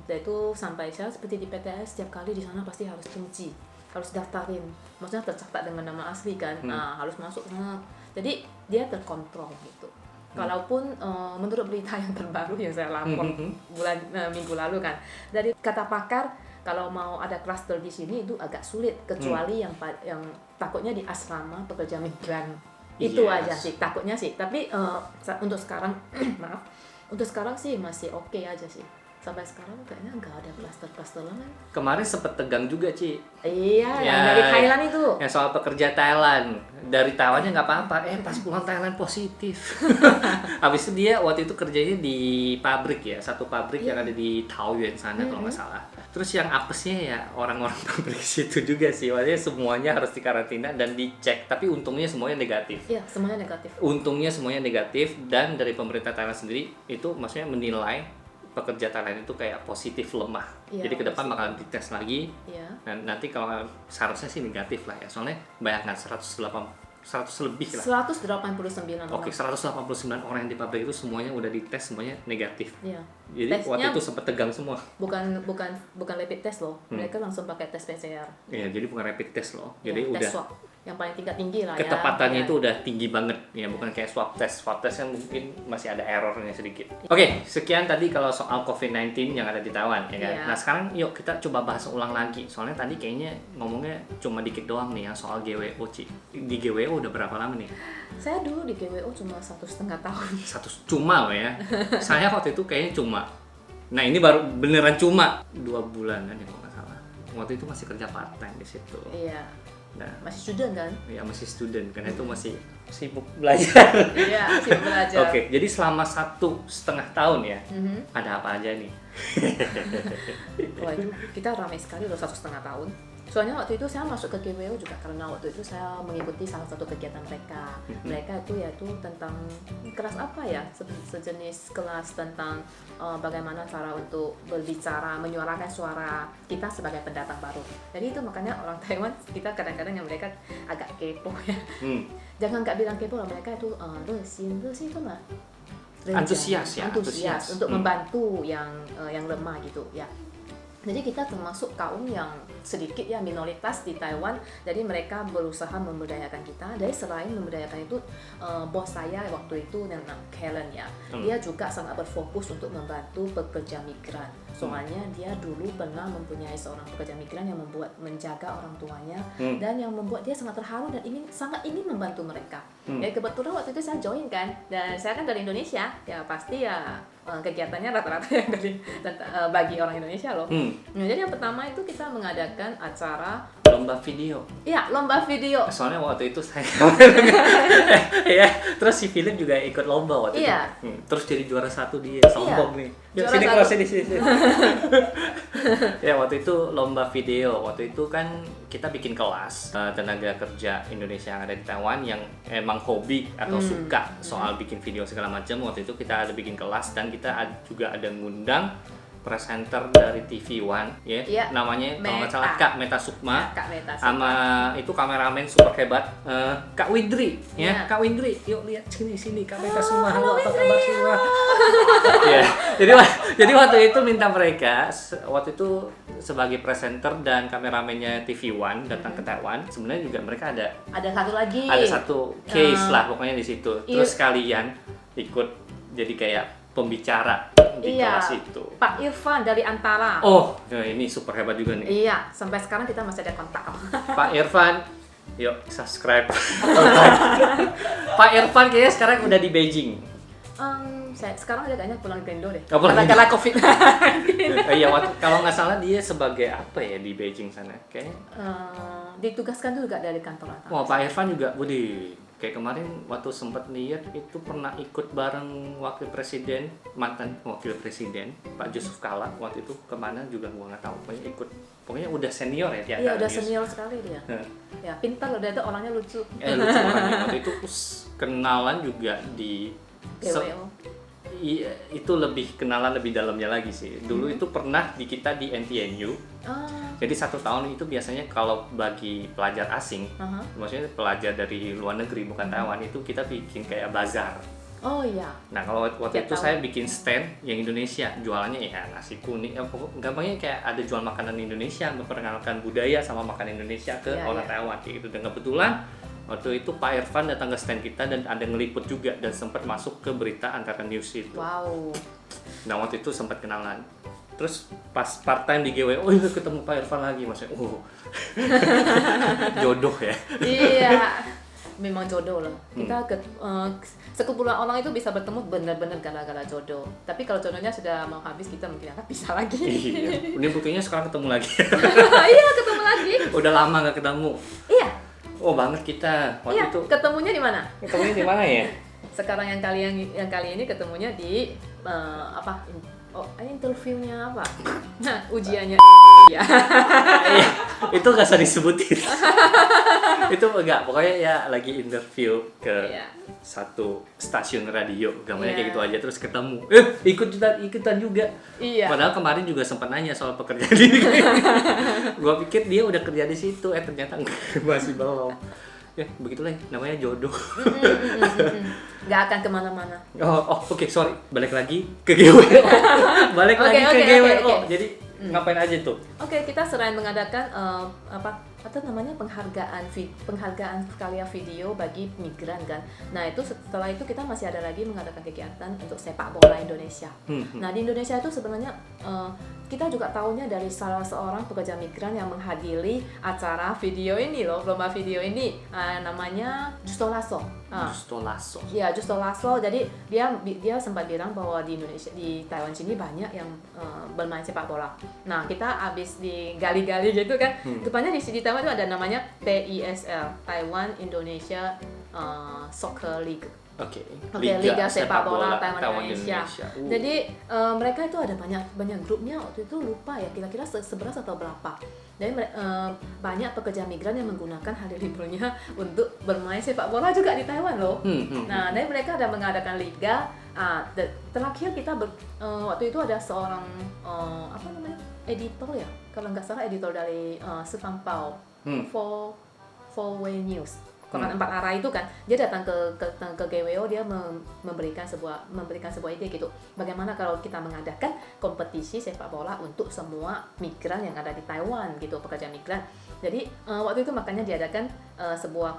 itu sampai saya seperti di PTS setiap kali di sana pasti harus kunci, harus daftarin. Maksudnya tercatat dengan nama asli kan. Nah, harus masuk sana. Jadi dia terkontrol gitu. Kalaupun menurut berita yang terbaru yang saya lapor minggu lalu kan, dari kata pakar kalau mau ada klaster di sini itu agak sulit kecuali yang takutnya di asrama pekerja migran. Itu Yes. aja sih takutnya sih. Tapi untuk sekarang maaf, untuk sekarang sih masih oke aja sih. Sampai sekarang kayaknya nggak ada klaster-klaster lain. Kemarin sempet tegang juga, Ci. Iya, Ya, yang dari Thailand itu. Yang soal pekerja Thailand. Dari Taiwannya nggak apa-apa. Pas pulang Thailand positif. Habis itu dia waktu itu kerjanya di pabrik ya. Satu pabrik yang ada di Taoyuan sana kalau nggak salah. Terus yang apesnya ya orang-orang pabrik situ juga sih. Maksudnya semuanya harus dikarantina dan dicek. Tapi untungnya semuanya negatif. Iya, semuanya negatif. Untungnya semuanya negatif, dan dari pemerintah Thailand sendiri itu maksudnya menilai pekerja Thailand itu kayak positif lemah. Iya, Jadi ke depan bakalan dites lagi. Iya. Dan nanti kalau seharusnya sih negatif lah ya. Soalnya bayangkan 100 lebih lah. 189 orang. Oke, 189 orang yang di pabrik itu semuanya udah dites, semuanya negatif. Iya. Jadi waktu Tesnya itu sempet tegang semua. bukan rapid test loh. Mereka langsung pakai tes PCR. Iya, jadi bukan rapid test loh. Ya, Jadi tes udah swab. yang paling tingkat tinggi lah ya. Ketepatannya Ya. itu udah tinggi banget ya, bukan kayak swab test kan mungkin masih ada errornya sedikit. Oke, sekian tadi kalau soal COVID-19 yang ada di Taiwan ya kan. Iya. Nah sekarang yuk kita coba bahas ulang lagi, soalnya tadi kayaknya ngomongnya cuma dikit doang nih yang soal GWO. Di GWO udah berapa lama nih? Saya dulu di GWO cuma 1,5 tahun. Cuma loh ya. Saya waktu itu kayaknya cuma. Nah ini baru beneran cuma 2 bulanan ya kalau nggak salah. Waktu itu masih kerja part time di situ. Iya. Nah, Masih student kan? ya masih student karena itu masih sibuk belajar. Iya, sibuk belajar. Oke, jadi selama 1,5 tahun ya, Mhm. ada apa aja nih? Wah itu kita ramai sekali loh 1,5 tahun. Soalnya waktu itu saya masuk ke GWO juga karena waktu itu saya mengikuti salah satu kegiatan mereka. Mereka itu yaitu tentang kelas apa ya? Sejenis kelas tentang bagaimana cara untuk berbicara, menyuarakan suara kita sebagai pendatang baru. Jadi itu makanya orang Taiwan kita kadang-kadang yang mereka agak kepo ya. Jangan nggak bilang kepo lah, mereka itu resin itu mah. Antusias ya, antusias untuk membantu yang lemah gitu ya. Jadi kita termasuk kaum yang sedikit ya minoritas di Taiwan. Jadi mereka berusaha memberdayakan kita. Dari selain memberdayakan itu, bos saya waktu itu yang Helen ya, dia juga sangat berfokus untuk membantu pekerja migran. Soalnya dia dulu pernah mempunyai seorang pekerja migran yang menjaga orang tuanya dan yang membuat dia sangat terharu dan sangat ingin membantu mereka. Jadi kebetulan waktu itu saya join kan, dan saya kan dari Indonesia, ya pasti ya kegiatannya rata-rata yang bagi orang Indonesia loh. Nah, jadi yang pertama itu kita mengadakan acara Lomba video. iya, lomba video. Soalnya waktu itu saya ya, terus si Philip juga ikut lomba waktu Iya. itu. Terus jadi juara 1 dia, sombong nih. Yuk Juara sini satu. kelas sini. Ya waktu itu lomba video. Waktu itu kan kita bikin kelas tenaga kerja Indonesia yang ada di Taiwan yang emang hobi atau suka soal bikin video segala macam. Waktu itu kita ada bikin kelas dan kita juga ada ngundang presenter dari TV One ya, Iya. namanya kalau nggak salah Meta. Kak Meta Sukma, Kak Meta Sukma. sama itu kameramen super hebat Kak Windri ya. Iya. Kak Windri, yuk lihat sini Kak Meta semua, halo apa kabar semua. Ya, jadi waktu itu minta mereka waktu itu sebagai presenter dan kameramennya TV One datang ke Taiwan. Sebenarnya juga mereka ada Satu lagi. satu case lah pokoknya di situ. Terus kalian ikut jadi kayak pembicara di Iya, kelas itu. Pak Irfan dari Antara. Oh, ya ini super hebat juga nih. Iya, sampai sekarang kita masih ada kontak. Pak Irfan, yuk subscribe. Pak Irfan kayaknya sekarang udah di Beijing. Sekarang dia kayaknya pulang ke Indo deh. Oh, pulang Karena COVID. Iya, kalau nggak salah dia sebagai apa ya di Beijing sana? Kayaknya. Ditugaskan juga dari kantor Antara. Wah, Pak Irfan juga, Budi. Kayak kemarin waktu sempat lihat itu pernah ikut bareng mantan wakil presiden Pak Yusuf Kala waktu itu kemana juga gua nggak tahu, pokoknya udah senior ya dia. Iya, udah senior sekali dia. Ya, pintar loh, dia tuh orangnya lucu. Lucu orangnya. Waktu itu kenalan juga di GWO. Iya, itu lebih kenalan lebih dalamnya lagi sih. Dulu itu pernah kita di NTNU. Jadi 1 tahun itu biasanya kalau bagi pelajar asing, maksudnya pelajar dari luar negeri bukan Taiwan, itu kita bikin kayak bazar. Oh iya. Nah kalau waktu Tiap itu tahun. saya bikin stand yang Indonesia, jualannya ya nasi kuning, gampangnya kayak ada jual makanan Indonesia, memperkenalkan budaya sama makanan Indonesia ke Iya, orang iya. Taiwan kayak gitu. Dan kebetulan waktu itu Pak Irfan datang ke stand kita dan ada ngeliput juga dan sempat masuk ke berita Antara News itu. Wow. Nah waktu itu sempat kenalan. Terus pas part time di GWO, ketemu Pak Irfan lagi, maksudnya, jodoh ya. Iya. Memang jodoh loh. Kita sekumpulan orang itu bisa bertemu benar-benar gara-gara jodoh. Tapi kalau jodohnya sudah mau habis, kita mungkin akan pisah lagi. Iya. Ini buktinya sekarang ketemu lagi. Iya, ketemu lagi. Udah lama nggak ketemu. Iya. Oh banget kita waktu Iya, itu. ketemunya di mana? Ketemunya di mana ya? Sekarang yang kali ini ketemunya di apa? Interviewnya apa? Nah, ujiannya ya. Iya, itu nggak usah disebutin. Itu enggak, pokoknya ya lagi interview ke Iya. satu stasiun radio, gambarnya Iya. kayak gitu aja terus ketemu. Ikutan juga. Iya. Padahal kemarin juga sempat nanya soal pekerjaan ini. Gua pikir dia udah kerja di situ, ternyata masih belum. Ya begitulah namanya jodoh. Nggak akan kemana-mana. Oke, sorry. Balik lagi ke GWO. Balik lagi ke GWO. oke. Jadi ngapain aja tuh? Oke, kita selain mengadakan atau namanya penghargaan karya video bagi migran kan. Nah itu setelah itu kita masih ada lagi mengadakan kegiatan untuk sepak bola Indonesia. Nah di Indonesia itu sebenarnya kita juga tahunya dari salah seorang pekerja migran yang menghadiri acara video ini loh, lomba video ini, namanya Justo Lasso. Justo Lasso. Ya Justo Lasso. Jadi dia sempat bilang bahwa di Indonesia, di Taiwan sini banyak yang bermain sepak bola. Nah kita habis digali-gali gitu kan, rupanya di Taiwan itu ada namanya TISL, Taiwan Indonesia Soccer League. Oke. Liga Sepak Bola Taiwan Indonesia. Indonesia. Jadi mereka itu ada banyak grupnya, waktu itu lupa ya kira-kira 11 atau berapa. Jadi banyak pekerja migran yang menggunakan hari liburnya untuk bermain sepak bola juga di Taiwan loh. Nah, dan mereka ada mengadakan liga. Terakhir kita waktu itu ada seorang apa namanya, editor ya, kalau nggak salah editor dari Sifang Pao, Four Way News, koran 4 arah itu kan, dia datang ke GWO, dia memberikan sebuah ide gitu, bagaimana kalau kita mengadakan kompetisi sepak bola untuk semua migran yang ada di Taiwan gitu, pekerja migran. Jadi waktu itu makanya diadakan sebuah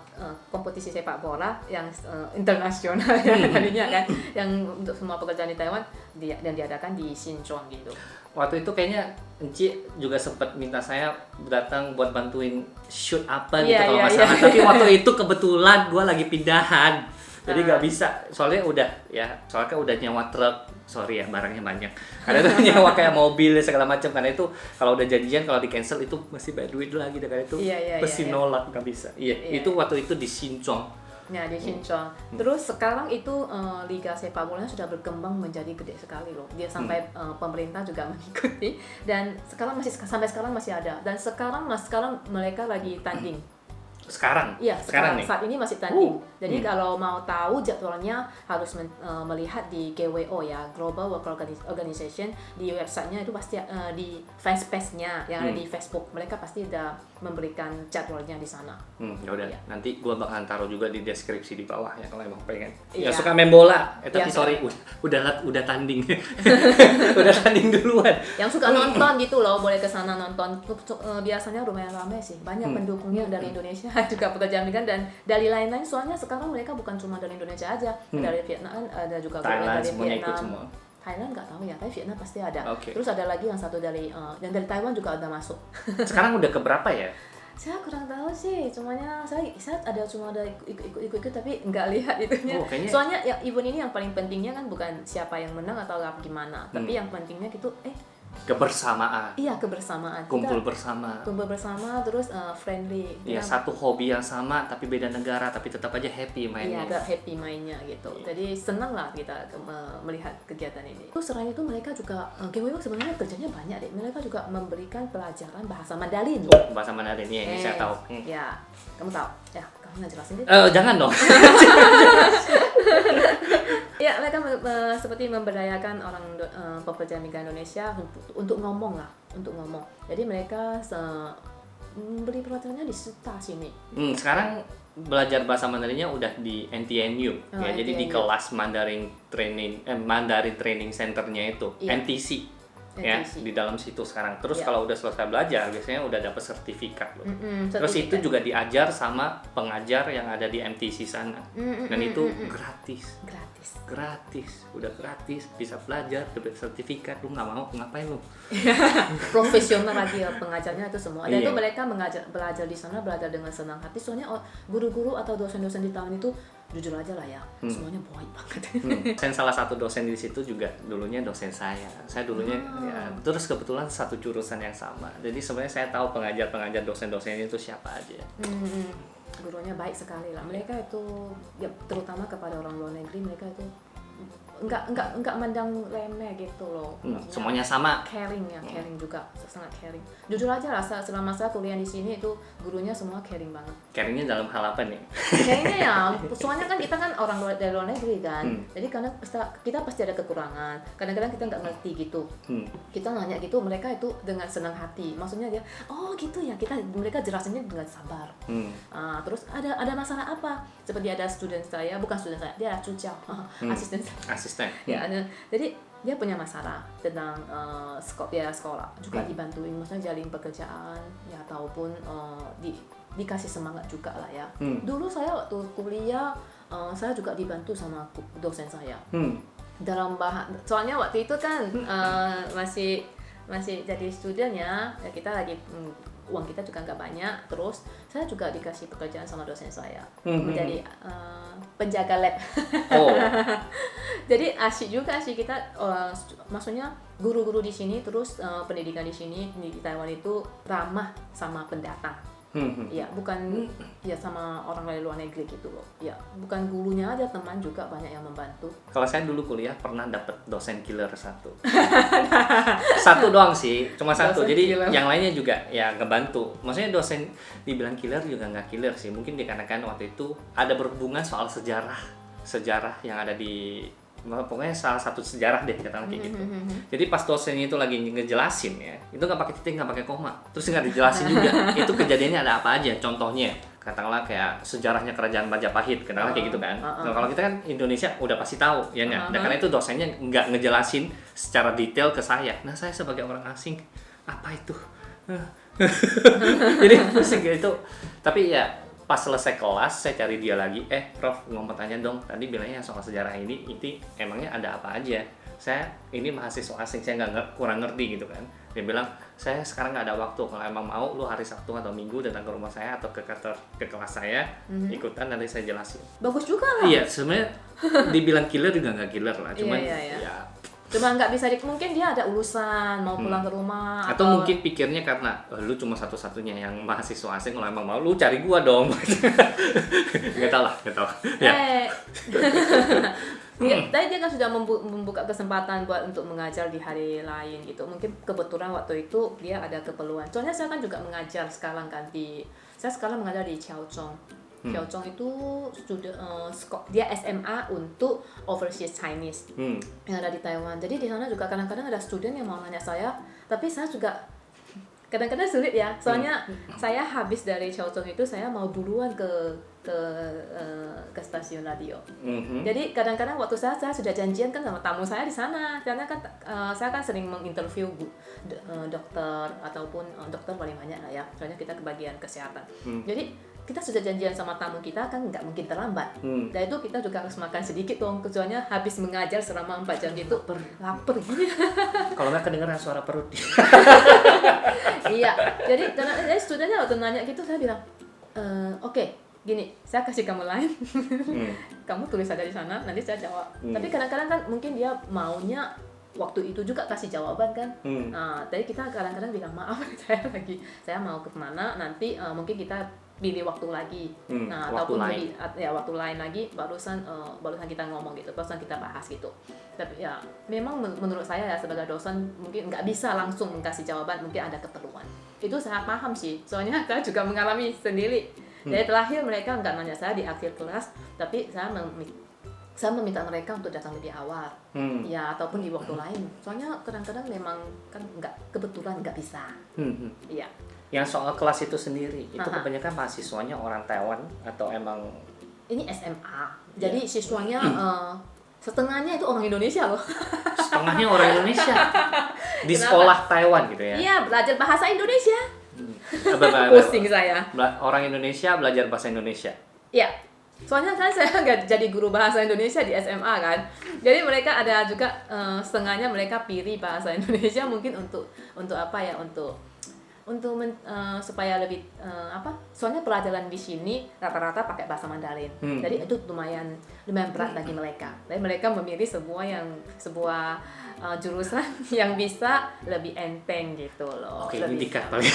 kompetisi sepak bola yang internasional ya tadinya kan, yang untuk semua pekerja di Taiwan, dan diadakan di Sinchon gitu. Waktu itu kayaknya Enci juga sempat minta saya datang buat bantuin shoot apa gitu kalau nggak salah. Tapi waktu itu kebetulan gue lagi pindahan, jadi nggak bisa. Soalnya udah nyewa truk. Sorry ya, barangnya banyak. Karena itu nyewa kayak mobil segala macam. Karena itu kalau udah janjian, kalau di cancel itu masih bayar duit lagi. Karena itu pasti nolak, nggak bisa. Itu waktu itu di Sinchon. Ya di Sinchon. Terus sekarang itu liga sepak bolanya sudah berkembang menjadi gede sekali loh. Dia sampai pemerintah juga mengikuti, dan sampai sekarang masih ada. Dan sekarang mereka lagi tanding. Sekarang? Iya, sekarang nih? saat ini masih tanding. Jadi kalau mau tahu jadwalnya harus melihat di GWO ya, Global Work Organization, di websitenya itu pasti di fanspage-nya yang ada di Facebook, mereka pasti udah memberikan jadwalnya di sana. Ya udah, nanti gua bakalan taruh juga di deskripsi di bawah ya kalau emang pengen. Iya. Ya suka main bola, tapi sorry udah tanding. Udah tanding duluan. Yang suka nonton gitu loh, boleh ke sana nonton. Biasanya lumayan ramai sih. Banyak pendukungnya dari Indonesia, juga pekerja migran, dan dari lain-lain. Soalnya sekarang mereka bukan cuma dari Indonesia aja, dari Vietnam ada juga Thailand, dari semuanya Vietnam. ikut semua. Thailand nggak tahu ya, tapi Vietnam pasti ada. Okay. Terus ada lagi yang satu dari Taiwan juga ada masuk. Sekarang udah keberapa ya? Saya kurang tahu sih, cuma ada ikut tapi nggak lihat itunya. Soalnya ya event ini yang paling pentingnya kan bukan siapa yang menang atau gimana, tapi yang pentingnya gitu kebersamaan. Iya, kebersamaan. Kumpul bersama, terus friendly. Iya, satu hobi yang sama tapi beda negara, tapi tetap aja happy mainnya. Iya, agak happy mainnya gitu. Jadi senang lah kita melihat kegiatan ini. Terus selain itu mereka juga GWO sebenarnya kerjanya banyak deh. Mereka juga memberikan pelajaran bahasa Mandarin. Bahasa Mandarin ya, ini saya tahu. Ya, kamu tahu? Ya, kamu nggak jelasin deh. Jangan dong. Ya, mereka seperti memberdayakan orang pekerja migran Indonesia untuk ngomong. Jadi mereka beli pelajarannya di SITA sini. Sekarang belajar bahasa Mandarinnya udah di NTNU ya, jadi di kelas Mandarin Training Centernya itu, MTC. Ya, di dalam situ sekarang. Terus kalau udah selesai belajar, biasanya udah dapat sertifikat loh. Terus itu juga diajar sama pengajar yang ada di MTC sana. Dan itu gratis. Udah gratis, bisa belajar, dapat sertifikat. Lu nggak mau, ngapain lu? Profesional lagi ya pengajarnya itu semua. Dan itu mereka belajar di sana, belajar dengan senang hati. Soalnya guru-guru atau dosen-dosen di tahun itu jujur aja lah ya, semuanya baik banget. Saya salah satu dosen di situ juga dulunya dosen saya. Saya dulunya terus kebetulan satu jurusan yang sama. Jadi sebenarnya saya tahu pengajar dosen-dosen itu siapa aja. Gurunya baik sekali lah. Mereka itu ya, terutama kepada orang luar negeri, mereka itu enggak mandang remeh gitu loh. Semuanya sama. Caring juga, sangat caring. Jujur aja lah, selama saya kuliah di sini itu gurunya semua caring banget. Caringnya dalam hal apa nih? Caringnya ya, soalnya kan kita kan orang dari luar negeri kan, jadi karena kita pasti ada kekurangan. Kadang-kadang kita nggak ngerti gitu. Kita nanya gitu, mereka itu dengan senang hati. Maksudnya dia, oh gitu ya, mereka jelasinnya dengan sabar. Terus ada masalah apa? Seperti ada bukan student saya, dia cuciao, asisten. Asisten. Ya, jadi dia punya masalah tentang biaya sekolah juga dibantuin, maksudnya jalin pekerjaan ya ataupun dikasih semangat juga lah ya. Dulu saya waktu kuliah saya juga dibantu sama dosen saya dalam soalnya waktu itu kan masih jadi student ya kita lagi uang kita juga nggak banyak, terus saya juga dikasih pekerjaan sama dosen saya menjadi penjaga lab. Jadi asik juga sih kita, maksudnya guru-guru di sini terus pendidikan di sini di Taiwan itu ramah sama pendatang. Ya bukan ya sama orang dari luar negeri gitu loh. Ya bukan gurunya aja, teman juga banyak yang membantu. Kalau saya dulu kuliah pernah dapet dosen killer satu. Satu doang sih, cuma satu. Dosen Jadi killer. yang lainnya juga ya ngebantu. Maksudnya dosen dibilang killer juga nggak killer sih. Mungkin dikarenakan waktu itu ada berhubungan soal sejarah yang ada di, pokoknya salah satu sejarah deh katakan kayak gitu. Jadi pas dosennya itu lagi ngejelasin ya, itu nggak pakai titik, nggak pakai koma, terus nggak dijelasin juga itu kejadiannya ada apa aja. Contohnya katakanlah kayak sejarahnya kerajaan Majapahit, katakanlah kayak gitu kan. Nah, kalau kita kan Indonesia udah pasti tahu ya nggak. Nah, karena itu dosennya nggak ngejelasin secara detail ke saya. Nah saya sebagai orang asing, apa itu? Jadi pusing gitu. Tapi ya pas selesai kelas saya cari dia lagi, Prof mau tanya dong, tadi bilangnya soal sejarah ini emangnya ada apa aja? Saya ini mahasiswa asing, saya kurang ngerti gitu kan. Dia bilang, saya sekarang nggak ada waktu, kalau emang mau lu hari Sabtu atau Minggu datang ke rumah saya atau ke kelas saya, ikutan nanti saya jelasin. Bagus juga lah. Iya sebenarnya dibilang killer juga nggak killer lah, cuman Iya. ya. Cuma nggak bisa mungkin dia ada urusan mau pulang ke rumah atau mungkin pikirnya karena lu cuma satu-satunya yang mahasiswa asing, kalau emang mau lu cari gua dong. nggak tahu ya. Tadi dia kan sudah membuka kesempatan buat untuk mengajar di hari lain gitu. Mungkin kebetulan waktu itu dia ada keperluan. Soalnya saya kan juga mengajar sekarang kan saya sekarang mengajar di Chiaozhong. Chiaozhong itu dia SMA untuk overseas Chinese yang ada di Taiwan. Jadi di sana juga kadang-kadang ada student yang mau nanya saya, tapi saya juga kadang-kadang sulit ya. Soalnya saya habis dari Chiaozhong itu saya mau buruan ke stasiun radio. Jadi kadang-kadang waktu saya sudah janjian kan sama tamu saya di sana. Karena kan saya kan sering menginterview dokter ataupun dokter paling banyak lah ya. Soalnya kita ke bagian kesehatan. Jadi kita sudah janjian sama tamu kita kan nggak mungkin terlambat. Dan itu kita juga harus makan sedikit dong. Kecuali habis mengajar selama 4 jam itu lapar gini. Kalau nggak kedengeran suara perut. Iya. Jadi karena studentnya waktu nanya gitu saya bilang, oke, gini, saya kasih kamu line. Kamu tulis aja di sana, nanti saya jawab. Tapi kadang-kadang kan mungkin dia maunya waktu itu juga kasih jawaban kan. Nah, tadi kita kadang-kadang bilang maaf saya mau ke mana, nanti mungkin kita pilih waktu lagi. Nah, waktu ataupun lain. waktu lain lagi barusan kita ngomong gitu, barusan kita bahas gitu. Tapi ya memang menurut saya ya sebagai dosen mungkin nggak bisa langsung kasih jawaban, mungkin ada keperluan. Itu saya paham sih, soalnya saya juga mengalami sendiri. Jadi terakhir mereka nggak nanya saya di akhir kelas, tapi saya meminta mereka untuk datang lebih awal, ya ataupun di waktu lain. Soalnya kadang-kadang memang kan kebetulan nggak bisa. Iya. Yang soal kelas itu sendiri, itu kebanyakan mahasiswanya orang Taiwan atau emang? Ini SMA, jadi siswanya setengahnya itu orang Indonesia loh. Setengahnya orang Indonesia di sekolah Taiwan gitu ya? Iya, belajar bahasa Indonesia. Pusing saya. Orang Indonesia belajar bahasa Indonesia. Iya. Soalnya kan saya nggak jadi guru bahasa Indonesia di SMA kan. Jadi mereka ada juga setengahnya mereka pilih bahasa Indonesia mungkin untuk apa ya, supaya lebih soalnya pelajaran di sini rata-rata pakai bahasa Mandarin. Jadi itu lumayan berat bagi mereka. Jadi mereka memilih sebuah jurusan yang bisa lebih enteng gitu loh. Oke, ini dikat paling.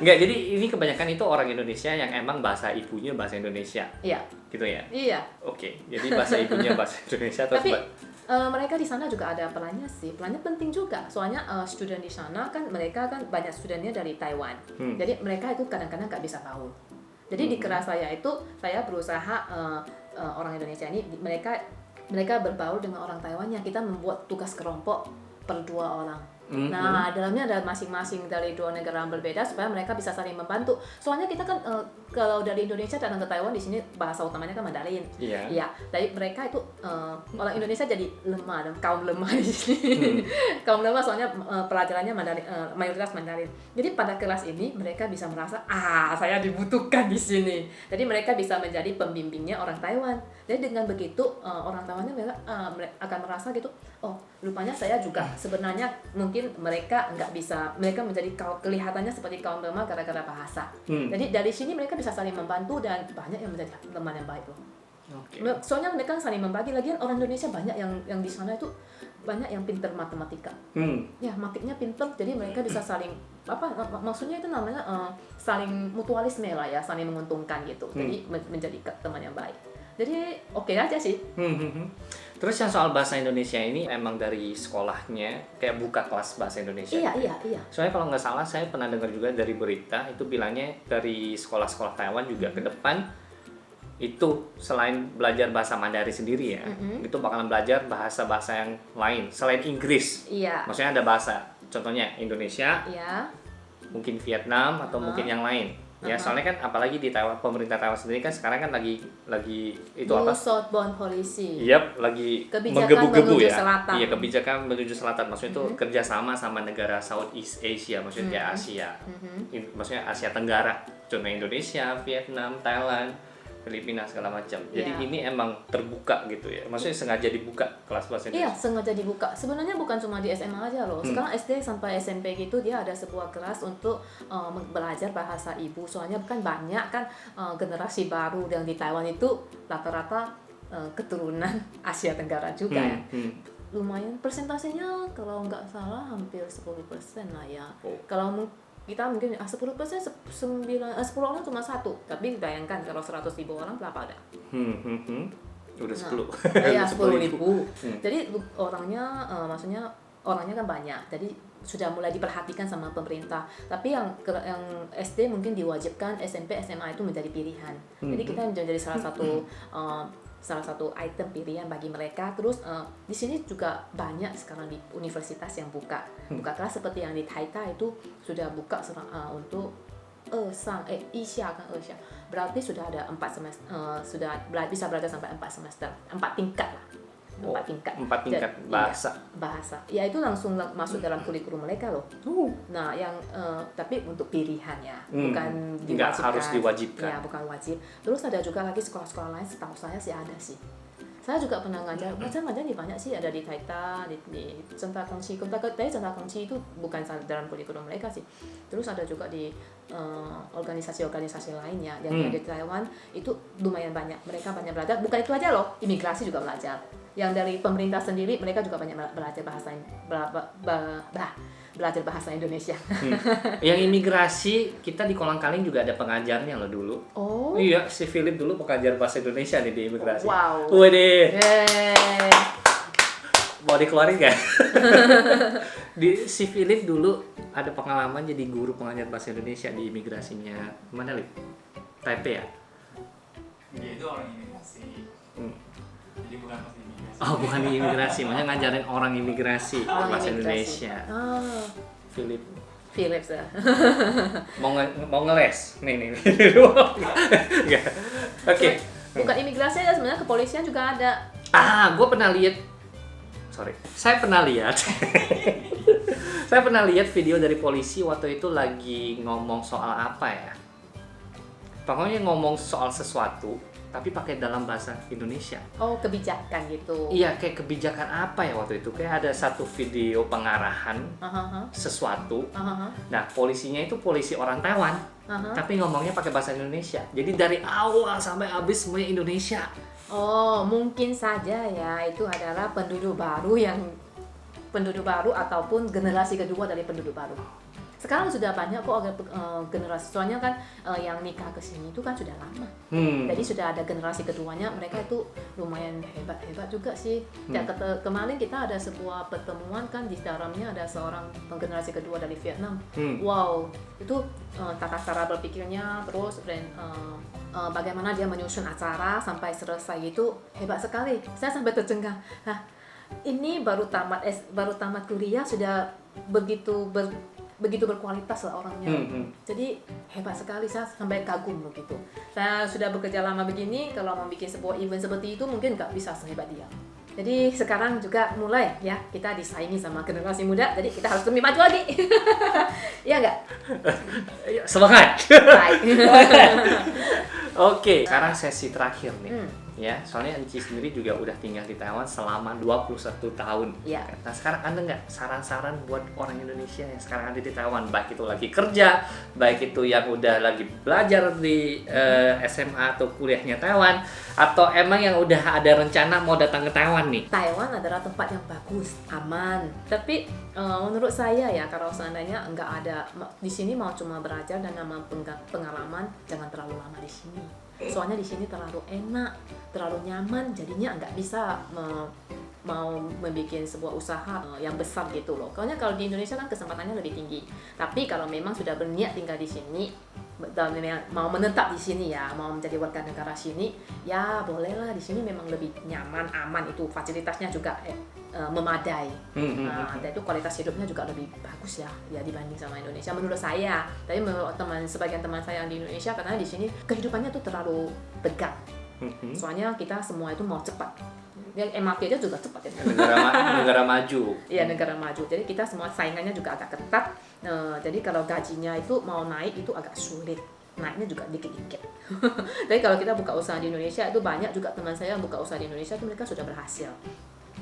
Enggak, jadi ini kebanyakan itu orang Indonesia yang emang bahasa ibunya bahasa Indonesia. Iya. Gitu ya? Iya. Oke, jadi bahasa ibunya bahasa Indonesia terus. Tapi mereka di sana juga ada perannya sih. Perannya penting juga. Soalnya student di sana kan mereka kan banyak studentnya dari Taiwan. Jadi mereka itu kadang-kadang nggak bisa baul. Jadi di kelas saya itu saya berusaha orang Indonesia ini mereka berbaur dengan orang Taiwan yang kita membuat tugas kelompok per 2 orang. Nah, dalamnya ada masing-masing dari dua negara yang berbeda supaya mereka bisa saling membantu. Soalnya kita kan kalau dari Indonesia datang ke Taiwan, di sini bahasa utamanya kan Mandarin. Iya. Iya, dari mereka itu orang Indonesia jadi lemah dan kaum lemah di sini. Kaum lemah soalnya pelajarannya Mandarin, mayoritas Mandarin. Jadi pada kelas ini mereka bisa merasa saya dibutuhkan di sini. Jadi mereka bisa menjadi pembimbingnya orang Taiwan. Jadi dengan begitu orang Taiwannya mereka akan merasa gitu, oh rupanya saya juga sebenarnya mungkin mereka nggak bisa, mereka menjadi kelihatannya seperti kaum lemah gara-gara bahasa. Jadi dari sini mereka bisa saling membantu dan banyak yang menjadi teman yang baik loh. Oke. Soalnya mereka saling membagi, lagian orang Indonesia banyak yang di sana itu banyak yang pinter matematika. Ya maksudnya pinter, jadi mereka bisa saling maksudnya itu namanya saling mutualisme lah ya, saling menguntungkan gitu. Jadi menjadi teman yang baik. Jadi oke aja sih. Terus yang soal bahasa Indonesia ini emang dari sekolahnya kayak buka kelas bahasa Indonesia. Iya. Soalnya kalau nggak salah saya pernah dengar juga dari berita itu bilangnya dari sekolah-sekolah Taiwan juga ke depan itu selain belajar bahasa Mandarin sendiri ya, itu bakalan belajar bahasa-bahasa yang lain selain Inggris. Iya. Maksudnya ada bahasa, contohnya Indonesia, Iya. mungkin Vietnam atau mungkin yang lain. Ya, soalnya kan apalagi di Taiwan, pemerintah Taiwan sendiri kan sekarang kan lagi itu apa? Southbound policy. Lagi Kebijakan menggebu-gebu menuju ya. selatan. Iya, kebijakan menuju selatan. Maksudnya itu kerjasama sama negara Southeast Asia, maksudnya kayak Asia. Maksudnya Asia Tenggara. Contohnya Indonesia, Vietnam, Thailand, Filipina segala macam. Jadi Iya. ini emang terbuka gitu ya. Maksudnya sengaja dibuka kelas bahasa Iya, Indonesia. sengaja dibuka. Sebenarnya bukan cuma di SMA aja loh. Sekarang SD sampai SMP gitu dia ada sebuah kelas untuk belajar bahasa ibu. Soalnya kan banyak kan generasi baru yang di Taiwan itu rata-rata keturunan Asia Tenggara juga ya. Lumayan persentasenya kalau nggak salah hampir 10% lah ya. Oh. Kalau kita mungkin 10% 10 orang cuma satu. Tapi bayangkan kalau 100.000 orang berapa ada? Udah 10. Iya, 10.000. Hmm. Jadi orangnya maksudnya orangnya kan banyak. Jadi sudah mulai diperhatikan sama pemerintah. Tapi yang SD mungkin diwajibkan, SMP, SMA itu menjadi pilihan. Jadi kita menjadi salah satu item pilihan bagi mereka. Terus di sini juga banyak sekarang di universitas yang buka kelas seperti yang di Taita itu sudah buka untuk Isya kan Isya. Berarti sudah ada 4 semester, sudah bisa belajar sampai 4 semester, 4 tingkat lah. 4 tingkat. 4 tingkat bahasa. Bahasa. Ya itu langsung masuk dalam kurikulum mereka loh. Nah, yang tapi untuk pilihan ya, bukan diwajibkan. Nggak harus diwajibkan. Ya, bukan wajib. Terus ada juga lagi sekolah-sekolah lain, setahu saya sih ada sih. Saya juga pernah ngajar di banyak sih, ada di Taita, di Centa Kongsi. Tapi Centa Kongsi itu bukan dalam kurikulum mereka sih. Terus ada juga di organisasi-organisasi lainnya yang ada di Taiwan itu lumayan banyak. Mereka banyak belajar. Bukan itu aja loh, imigrasi juga belajar. Yang dari pemerintah sendiri mereka juga banyak belajar bahasa Indonesia. Yang imigrasi kita di Kolang-Kaling juga ada pengajarnya loh dulu. Oh. Iya, si Philip dulu pengajar bahasa Indonesia nih di imigrasi. Wow. Waduh. Yeay. Mau dikeluarin kan? Si Philip dulu ada pengalaman jadi guru pengajar bahasa Indonesia di imigrasinya. Mana Lip? Taipei ya? Dia itu orang imigrasi. Jadi bukan pas imigrasi. Oh, bukan di imigrasi, maksudnya ngajarin orang imigrasi Orang bahasa imigrasi. Indonesia. Ah, Philip Philips ya. mau ngeles nih. Nggak. Oke. Bukan imigrasi aja, sebenarnya kepolisian juga ada. Gue pernah lihat. Saya pernah lihat. Saya pernah lihat video dari polisi waktu itu lagi ngomong soal apa ya? Pokoknya ngomong soal sesuatu, tapi pakai dalam bahasa Indonesia. Oh, kebijakan gitu. Iya, kayak kebijakan apa ya waktu itu? Kayak ada satu video pengarahan sesuatu. Nah, polisinya itu polisi orang Taiwan, tapi ngomongnya pakai bahasa Indonesia. Jadi dari awal sampai habis semuanya Indonesia. Oh, mungkin saja ya itu adalah penduduk baru ataupun generasi kedua dari penduduk baru. Sekarang sudah banyak kok generasi, soalnya kan yang nikah ke sini itu kan sudah lama. Jadi sudah ada generasi keduanya, mereka itu lumayan hebat juga sih. Kemarin kita ada sebuah pertemuan kan, di dalamnya ada seorang generasi kedua dari Vietnam. Wow, itu tata cara berpikirnya, terus bagaimana dia menyusun acara sampai selesai itu hebat sekali. Saya sampai tercengang. Nah, ini baru tamat kuliah sudah begitu berkualitas lah orangnya. Jadi hebat sekali, saya sampai kagum begitu. Saya sudah bekerja lama begini, kalau mau bikin sebuah event seperti itu mungkin nggak bisa sehebat dia. Jadi sekarang juga mulai ya kita disaingi sama generasi muda, jadi kita harus lebih maju lagi. Iya nggak? Semangat. Baik. Oke, sekarang sesi terakhir nih. Ya, soalnya Enci sendiri juga udah tinggal di Taiwan selama 21 tahun. Iya. Nah, sekarang ada nggak saran-saran buat orang Indonesia yang sekarang ada di Taiwan? Baik itu lagi kerja, baik itu yang udah lagi belajar di SMA atau kuliahnya Taiwan, atau emang yang udah ada rencana mau datang ke Taiwan nih? Taiwan adalah tempat yang bagus, aman. Tapi menurut saya ya, kalau seandainya nggak ada di sini mau cuma belajar dan nama pengalaman, jangan terlalu lama di sini. Soalnya di sini terlalu enak, terlalu nyaman, jadinya nggak bisa mau membuat sebuah usaha yang besar gitu loh. Soalnya kalau di Indonesia kan kesempatannya lebih tinggi. Tapi kalau memang sudah berniat tinggal di sini dan mau menetap di sini ya, mau menjadi warga negara sini, ya bolehlah di sini memang lebih nyaman, aman, itu fasilitasnya juga memadai. Dan itu kualitas hidupnya juga lebih bagus ya dibanding sama Indonesia menurut saya. Tapi menurut sebagian teman saya yang di Indonesia, katanya di sini kehidupannya tuh terlalu tegang. Soalnya kita semua itu mau cepat. MRT aja juga cepat ya. Negara maju. Iya, negara maju. Jadi kita semua saingannya juga agak ketat. Jadi kalau gajinya itu mau naik itu agak sulit. Naiknya juga dikit-dikit. Tapi kalau kita buka usaha di Indonesia, itu banyak juga teman saya yang buka usaha di Indonesia itu mereka sudah berhasil.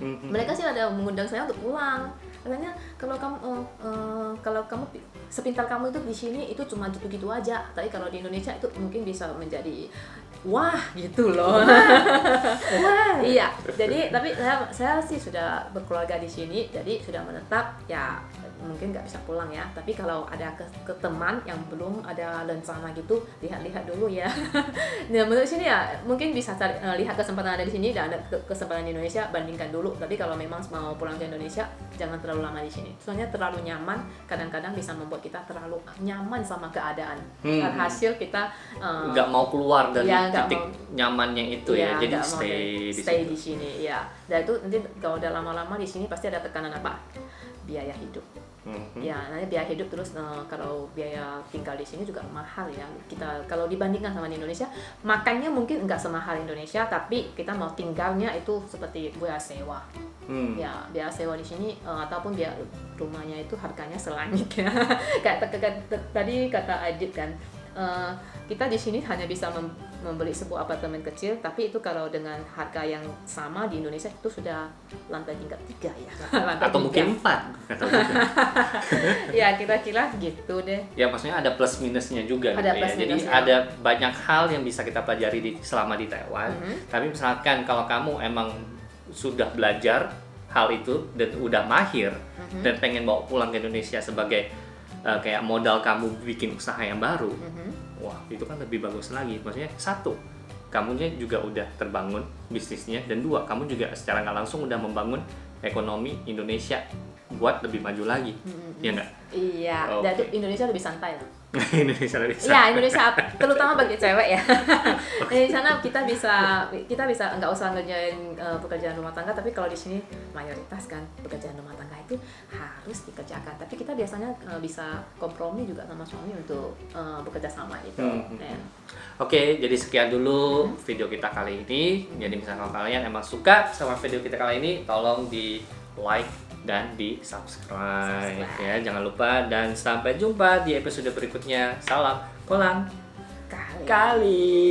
Mereka sih ada mengundang saya untuk pulang. Katanya kalau kamu sepintar kamu itu di sini itu cuma gitu-gitu aja. Tapi kalau di Indonesia itu mungkin bisa menjadi wah gitu loh. Wah. Iya. Jadi tapi saya sih sudah berkeluarga di sini, jadi sudah menetap ya. Mungkin nggak bisa pulang ya, tapi kalau ada ke teman yang belum ada rencana gitu, lihat-lihat dulu ya. Nah, menurut sini ya mungkin bisa cari, lihat kesempatan ada di sini dan ada kesempatan di Indonesia, bandingkan dulu. Tapi kalau memang mau pulang ke Indonesia, jangan terlalu lama di sini. Soalnya terlalu nyaman, kadang-kadang bisa membuat kita terlalu nyaman sama keadaan. Hasil kita nggak mau keluar dari ya, titik nyamannya itu ya, jadi stay di sini ya. Dan itu nanti kalau udah lama-lama di sini pasti ada tekanan apa? Biaya hidup. Ya, nanti biaya hidup terus kalau biaya tinggal di sini juga mahal ya. Kita kalau dibandingkan sama di Indonesia, makannya mungkin enggak semahal Indonesia, tapi kita mau tinggalnya itu seperti biaya sewa. Ya, biaya sewa di sini ataupun biaya rumahnya itu harganya selangit ya. Tadi kata Adit kan, kita di sini hanya bisa membeli sebuah apartemen kecil, tapi itu kalau dengan harga yang sama di Indonesia itu sudah lantai tingkat 3 ya. Atau mungkin 4. Ya kira-kira gitu deh. Ya maksudnya ada plus minusnya juga Ada gitu plus ya. Jadi minusnya. ada banyak hal yang bisa kita pelajari selama di Taiwan. Tapi misalkan kalau kamu emang sudah belajar hal itu dan udah mahir dan pengen bawa pulang ke Indonesia sebagai kayak modal kamu bikin usaha yang baru, wah itu kan lebih bagus lagi. Maksudnya satu, kamunya juga udah terbangun bisnisnya, dan dua, kamu juga secara nggak langsung udah membangun ekonomi Indonesia buat lebih maju lagi, ya nggak? Iya, Okay. dan itu Indonesia lebih santai lah. Indonesia lebih Iya, Indonesia terutama bagi cewek ya. Di sana kita bisa nggak usah ngerjain pekerjaan rumah tangga, tapi kalau di sini mayoritas kan pekerjaan rumah tangga itu harus dikerjakan. Tapi kita biasanya bisa kompromi juga sama suami untuk bekerja sama gitu. Oke, jadi sekian dulu video kita kali ini. Jadi misalnya kalian emang suka sama video kita kali ini, tolong di like dan di subscribe ya, jangan lupa, dan sampai jumpa di episode berikutnya. Salam kolang kali.